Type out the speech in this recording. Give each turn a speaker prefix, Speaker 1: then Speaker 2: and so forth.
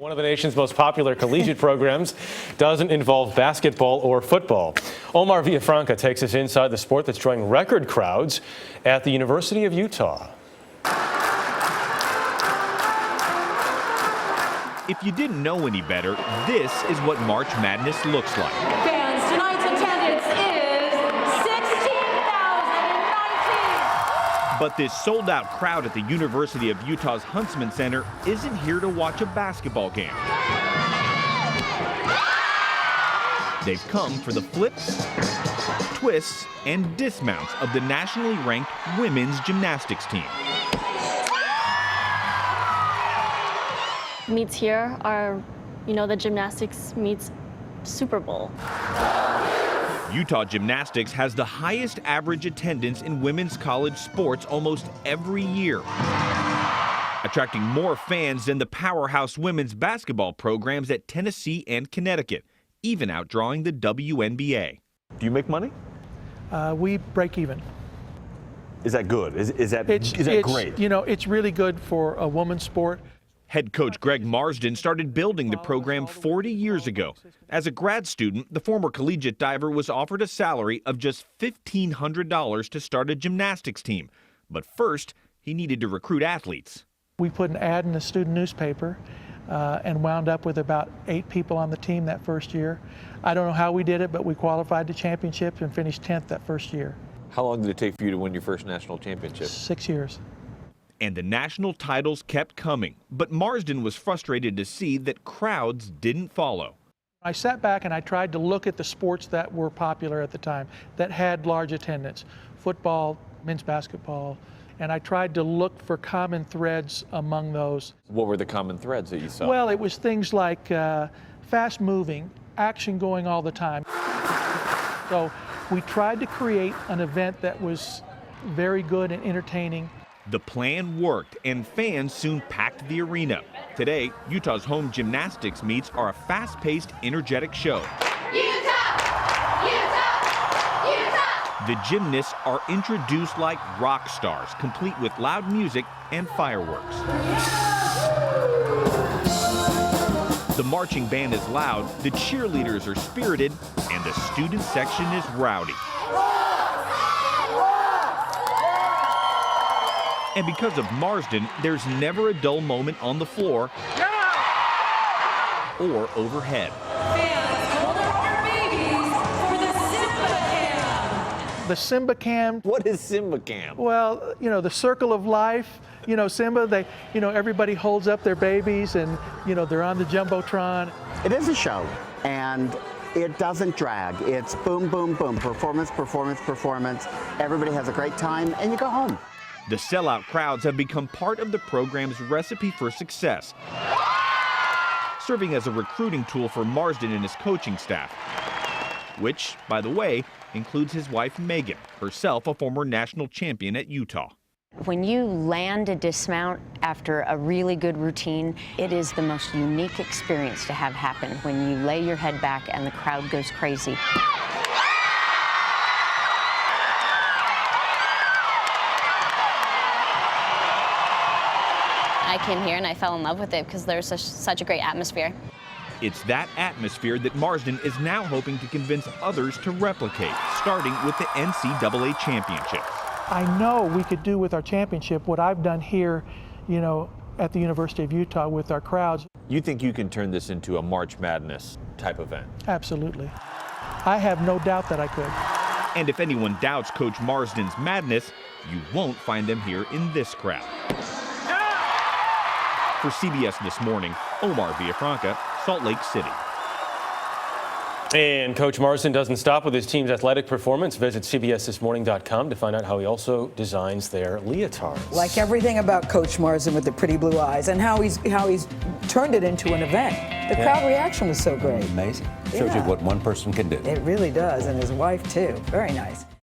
Speaker 1: One of the nation's most popular collegiate programs doesn't involve basketball or football. Omar Villafranca takes us inside the sport that's drawing record crowds at the University of Utah.
Speaker 2: If you didn't know any better, this is what March Madness looks like.
Speaker 3: Fans, tonight's attendance is 16,019.
Speaker 2: But this sold-out crowd at the University of Utah's Huntsman Center isn't here to watch a basketball game. They've come for the flips, twists, and dismounts of the nationally ranked women's gymnastics team.
Speaker 4: Meets here are, the gymnastics meets Super Bowl.
Speaker 2: Utah Gymnastics has the highest average attendance in women's college sports almost every year, attracting more fans than the powerhouse women's basketball programs at Tennessee and Connecticut, even outdrawing the WNBA.
Speaker 5: Do you make money?
Speaker 6: We break even.
Speaker 5: Is that good? Is that great?
Speaker 6: It's really good for a woman's sport.
Speaker 2: Head coach Greg Marsden started building the program 40 years ago. As a grad student, the former collegiate diver was offered a salary of just $1,500 to start a gymnastics team. But first, he needed to recruit athletes.
Speaker 6: We put an ad in the student newspaper and wound up with about 8 people on the team that first year. I don't know how we did it, but we qualified to championship and finished 10th that first year.
Speaker 5: How long did it take for you to win your first national championship?
Speaker 6: 6 years.
Speaker 2: And the national titles kept coming, but Marsden was frustrated to see that crowds didn't follow.
Speaker 6: I sat back and I tried to look at the sports that were popular at the time, that had large attendance, football, men's basketball, and I tried to look for common threads among those.
Speaker 5: What were the common threads that you saw?
Speaker 6: Well, it was things like fast moving, action going all the time. So we tried to create an event that was very good and entertaining.
Speaker 2: The plan worked, and fans soon packed the arena. Today, Utah's home gymnastics meets are a fast-paced, energetic show.
Speaker 3: Utah! Utah! Utah!
Speaker 2: The gymnasts are introduced like rock stars, complete with loud music and fireworks. The marching band is loud, the cheerleaders are spirited, and the student section is rowdy. And because of Marsden, there's never a dull moment on the floor or overhead.
Speaker 3: Fans, hold up your babies for the Simba Cam.
Speaker 6: The Simba Cam.
Speaker 5: What is Simba Cam?
Speaker 6: Well, the circle of life. Simba, everybody holds up their babies and, they're on the Jumbotron.
Speaker 7: It is a show, and it doesn't drag. It's boom, boom, boom, performance, performance, performance. Everybody has a great time, and you go home.
Speaker 2: The sellout crowds have become part of the program's recipe for success, serving as a recruiting tool for Marsden and his coaching staff, which, by the way, includes his wife Megan, herself a former national champion at Utah.
Speaker 8: When you land a dismount after a really good routine, it is the most unique experience to have happen when you lay your head back and the crowd goes crazy.
Speaker 4: I came here and I fell in love with it because there's such a great atmosphere.
Speaker 2: It's that atmosphere that Marsden is now hoping to convince others to replicate, starting with the NCAA championship.
Speaker 6: I know we could do with our championship what I've done here, at the University of Utah with our crowds.
Speaker 5: You think you can turn this into a March Madness type event?
Speaker 6: Absolutely. I have no doubt that I could.
Speaker 2: And if anyone doubts Coach Marsden's madness, you won't find them here in this crowd. For CBS This Morning, Omar Villafranca, Salt Lake City.
Speaker 1: And Coach Marsden doesn't stop with his team's athletic performance. Visit cbsthismorning.com to find out how he also designs their leotards.
Speaker 9: Like everything about Coach Marsden with the pretty blue eyes and how he's turned it into an event. The crowd reaction was so great.
Speaker 10: Amazing. Shows you what one person can do.
Speaker 9: It really does, and his wife too. Very nice.